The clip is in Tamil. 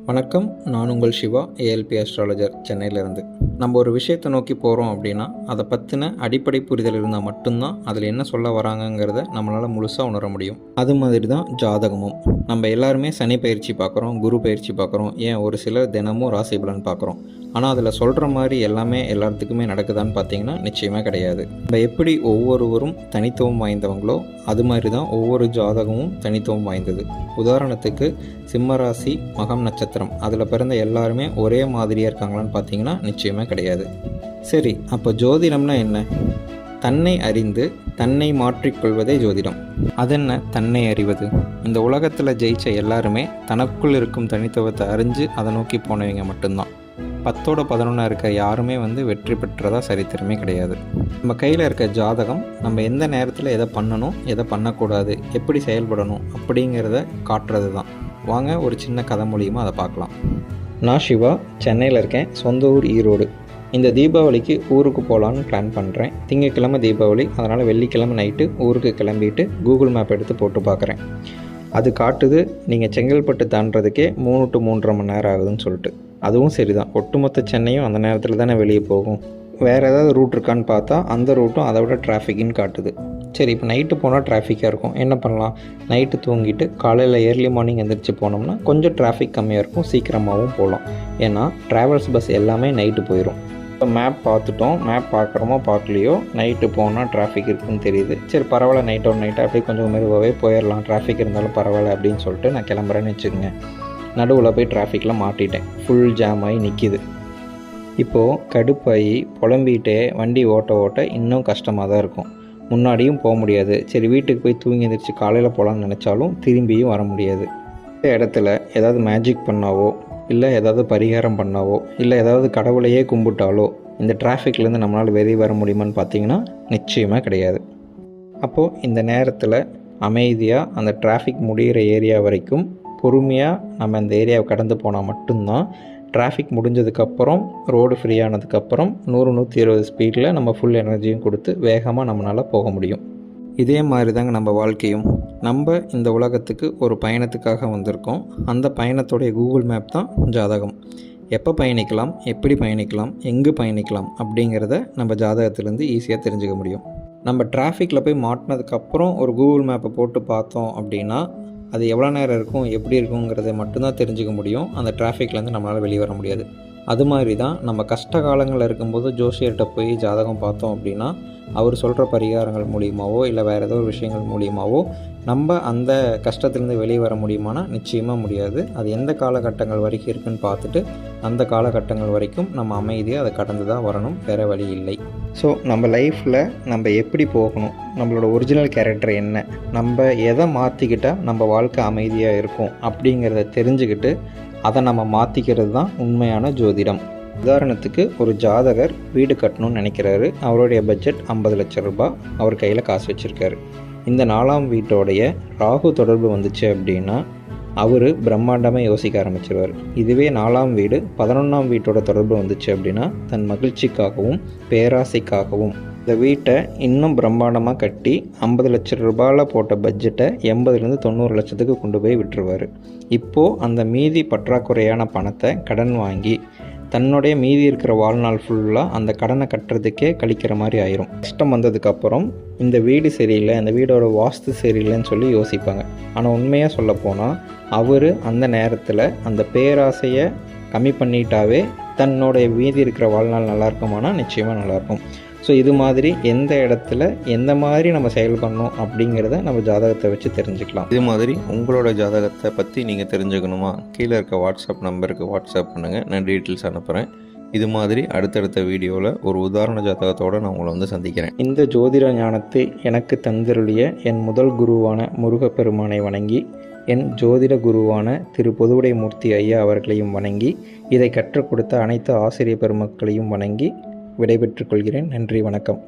வணக்கம். நான் உங்கள் சிவா, ஏஎல்பி அஸ்ட்ராலஜர், சென்னையிலேருந்து. நம்ம ஒரு விஷயத்தை நோக்கி போகிறோம் அப்படின்னா அதை பற்றின அடிப்படை புரிதல் இருந்தால் மட்டும்தான் அதில் என்ன சொல்ல வராங்கங்கிறத நம்மளால் முழுசாக உணர முடியும். அது மாதிரி தான் ஜாதகமும். நம்ம எல்லாருமே சனி பயிற்சி பார்க்குறோம், குரு பயிற்சி பார்க்குறோம், ஏன் ஒரு சிலர் தினமும் ராசி பலன் பார்க்குறோம். ஆனால் அதில் சொல்கிற மாதிரி எல்லாமே எல்லாத்துக்குமே நடக்குதான்னு பார்த்தீங்கன்னா நிச்சயமாக கிடையாது. நம்ம எப்படி ஒவ்வொருவரும் தனித்துவம் வாய்ந்தவங்களோ அது மாதிரி தான் ஒவ்வொரு ஜாதகமும் தனித்துவம் வாய்ந்தது. உதாரணத்துக்கு சிம்ம ராசி, மகம் நட்சத்திரம், அதில் பிறந்த எல்லாருமே ஒரே மாதிரியாக இருக்காங்களான்னு பார்த்தீங்கன்னா நிச்சயமாக கிடையாது. சரி, அப்போ ஜோதிடம்னா என்ன? தன்னை அறிந்து தன்னை மாற்றிக்கொள்வதே ஜோதிடம். அதென்ன தன்னை அறிவது? இந்த உலகத்தில் ஜெயிச்ச எல்லாருமே தனக்குள் இருக்கும் தனித்துவத்தை அறிஞ்சு அதை நோக்கி போனவங்க மட்டும்தான். 10/11 இருக்க யாருமே வெற்றி பெற்றதா சரித்திரமே கிடையாது. நம்ம கையில் இருக்க ஜாதகம் நம்ம எந்த நேரத்தில் எதை பண்ணணும், எதை பண்ணக்கூடாது, எப்படி செயல்படணும் அப்படிங்கிறத காட்டுறது தான். வாங்க ஒரு சின்ன கதை மூலியமாக அதை பார்க்கலாம். நான் சிவா, சென்னையில் இருக்கேன். சொந்த ஊர் ஈரோடு. இந்த தீபாவளிக்கு ஊருக்கு போகலான்னு பிளான் பண்ணுறேன். திங்கட்கிழமை தீபாவளி, அதனால் வெள்ளிக்கிழமை நைட்டு ஊருக்கு கிளம்பிட்டு கூகுள் மேப் எடுத்து போட்டு பார்க்குறேன். அது காட்டுது நீங்கள் செங்கல்பட்டு தாண்டதுக்கே 3 to 3.5 மணி நேரம் ஆகுதுன்னு சொல்லிட்டு. அதுவும் சரி தான், ஒட்டுமொத்த சென்னையும் அந்த நேரத்தில் தானே வெளியே போகும். வேறு ஏதாவது ரூட் இருக்கான்னு பார்த்தா அந்த ரூட்டும் அதை விட டிராஃபிக்னு காட்டுது. சரி, இப்போ நைட்டு போனால் டிராஃபிக்காக இருக்கும், என்ன பண்ணலாம்? நைட்டு தூங்கிட்டு காலையில் ஏர்லி மார்னிங் எந்திரிச்சு போனோம்னா கொஞ்சம் டிராஃபிக் கம்மியாக இருக்கும், சீக்கிரமாகவும் போகலாம். ஏன்னா ட்ராவல்ஸ் பஸ் எல்லாமே நைட்டு போயிடும். இப்போ மேப் பார்த்துட்டோம், மேப் பார்க்குறோமோ பார்க்கலையோ நைட்டு போனால் டிராஃபிக் இருக்குதுன்னு தெரியுது. சரி பரவாயில்ல, நைட்டோட நைட்டாக அப்படியே கொஞ்சம் மெதுவாகவே போயிடலாம், டிராஃபிக் இருந்தாலும் பரவாயில்ல அப்படின்னு சொல்லிட்டு நான் கிளம்புறேன்னு வச்சுக்கோங்க. நடுவில் போய் டிராஃபிக்கில் மாட்டிட்டேன், ஃபுல் ஜாம் ஆகி நிற்கிது. இப்போது கடுப்பாகி புலம்பிகிட்டே வண்டி ஓட்ட இன்னும் கஷ்டமாக தான் இருக்கும். முன்னாடியும் போக முடியாது. சரி வீட்டுக்கு போய் தூங்கி எந்திரிச்சு காலையில் போகலான்னு நினச்சாலும் திரும்பியும் வர முடியாது. இந்த இடத்துல ஏதாவது மேஜிக் பண்ணாவோ, இல்லை ஏதாவது பரிகாரம் பண்ணாவோ, இல்லை ஏதாவது கடவுளையே கும்பிட்டாலோ இந்த டிராஃபிக்லேருந்து நம்மளால் வெளியே வர முடியுமான்னு பார்த்தீங்கன்னா நிச்சயமாக கிடையாது. அப்போது இந்த நேரத்தில் அமைதியாக அந்த டிராஃபிக் முடிகிற ஏரியா வரைக்கும் பொறுமையாக நம்ம இந்த ஏரியாவை கடந்து போனால் மட்டும்தான் டிராஃபிக் முடிஞ்சதுக்கப்புறம், ரோடு ஃப்ரீ ஆனதுக்கப்புறம் 100-120 ஸ்பீடில் நம்ம ஃபுல் எனர்ஜியும் கொடுத்து வேகமாக நம்மளால் போக முடியும். இதே மாதிரி தாங்க நம்ம வாழ்க்கையும். நம்ம இந்த உலகத்துக்கு ஒரு பயணத்துக்காக வந்திருக்கோம். அந்த பயணத்துடைய கூகுள் மேப் தான் ஜாதகம். எப்போ பயணிக்கலாம், எப்படி பயணிக்கலாம், எங்கே பயணிக்கலாம் அப்படிங்கிறத நம்ம ஜாதகத்துலேருந்து ஈஸியாக தெரிஞ்சுக்க முடியும். நம்ம டிராஃபிக்கில் போய் மாட்டினதுக்கப்புறம் ஒரு கூகுள் மேப்பை போட்டு பார்த்தோம் அப்படின்னா அது எவ்வளோ நேரம் இருக்கும், எப்படி இருக்குங்கிறத மட்டும்தான் தெரிஞ்சுக்க முடியும். அந்த டிராஃபிக்லேருந்து நம்மளால் வெளியே வர முடியாது. அது மாதிரி தான் நம்ம கஷ்ட காலங்களில் இருக்கும்போது ஜோசியர்கிட்ட போய் ஜாதகம் பார்த்தோம் அப்படின்னா அவர் சொல்கிற பரிகாரங்கள் மூலியமாகவோ இல்லை வேறு ஏதோ ஒரு விஷயங்கள் மூலியமாகவோ நம்ம அந்த கஷ்டத்துலேருந்து வெளியே வர முடியுமானா நிச்சயமாக முடியாது. அது எந்த காலகட்டங்கள் வரைக்கும் இருக்குதுன்னு பார்த்துட்டு அந்த காலகட்டங்கள் வரைக்கும் நம்ம அமைதியாக அதை கடந்து தான் வரணும், வேறு வழி இல்லை. ஸோ நம்ம லைஃப்பில் நம்ம எப்படி போகணும், நம்மளோட ஒரிஜினல் கேரக்டர் என்ன, நம்ம எதை மாற்றிக்கிட்டால் நம்ம வாழ்க்கை அமைதியாக இருக்கும் அப்படிங்கிறத தெரிஞ்சுக்கிட்டு அதை நம்ம மாற்றிக்கிறது தான் உண்மையான ஜோதிடம். உதாரணத்துக்கு ஒரு ஜாதகர் வீடு கட்டணும்னு நினைக்கிறாரு. அவருடைய பட்ஜெட் 50 லட்சம் ரூபாய். அவர் கையில் காசு வச்சுருக்காரு. இந்த 4ஆம் வீட்டோடைய ராகு தொடர்பு வந்துச்சு அப்படின்னா அவர் பிரம்மாண்டமாக யோசிக்க ஆரம்பிச்சிருவார். இதுவே 4ஆம் வீடு 11ஆம் வீட்டோட தொடர்பு வந்துச்சு அப்படின்னா தன் மகிழ்ச்சிக்காகவும் பேராசைக்காகவும் இந்த வீட்டை இன்னும் பிரம்மாண்டமாக கட்டி 50 லட்சம் ரூபாயில் போட்ட பட்ஜெட்டை 80-90 லட்சத்துக்கு கொண்டு போய் விட்டுருவார். இப்போது அந்த மீதி பற்றாக்குறையான பணத்தை கடன் வாங்கி தன்னுடைய மீதி இருக்கிற வாழ்நாள் ஃபுல்லாக அந்த கடனை கட்டுறதுக்கே கழிக்கிற மாதிரி ஆயிரும். கஷ்டம் வந்ததுக்கப்புறம் இந்த வீடு சரியில்லை, இந்த வீடோட வாஸ்து சரியில்லைன்னு சொல்லி யோசிப்பாங்க. ஆனால் உண்மையாக சொல்லப்போனால் அவர் அந்த நேரத்தில் அந்த பேராசையை கம்மி பண்ணிட்டாவே தன்னுடைய மீதி இருக்கிற வாழ்நாள் நல்லா இருக்குமானா நிச்சயமாக நல்லாயிருக்கும். ஸோ இது மாதிரி எந்த இடத்துல எந்த மாதிரி நம்ம செயல் பண்ணணும் அப்படிங்கிறத நம்ம ஜாதகத்தை வச்சு தெரிஞ்சுக்கலாம். இது மாதிரி உங்களோட ஜாதகத்தை பற்றி நீங்கள் தெரிஞ்சுக்கணுமா, கீழே இருக்க வாட்ஸ்அப் நம்பருக்கு வாட்ஸ்அப் பண்ணுங்கள், நான் டீட்டெயில்ஸ் அனுப்புகிறேன். இது மாதிரி அடுத்தடுத்த வீடியோவில் ஒரு உதாரண ஜாதகத்தோடு நான் உங்களை சந்திக்கிறேன். இந்த ஜோதிட ஞானத்தை எனக்கு தந்திருளிய என் முதல் குருவான முருகப்பெருமானை வணங்கி, என் ஜோதிட குருவான திரு பொதுவுடைமூர்த்தி ஐயா அவர்களையும் வணங்கி, இதை கற்றுக் கொடுத்த அனைத்து ஆசிரிய பெருமக்களையும் வணங்கி விடைபெற்றுக் கொள்கிறேன். நன்றி, வணக்கம்.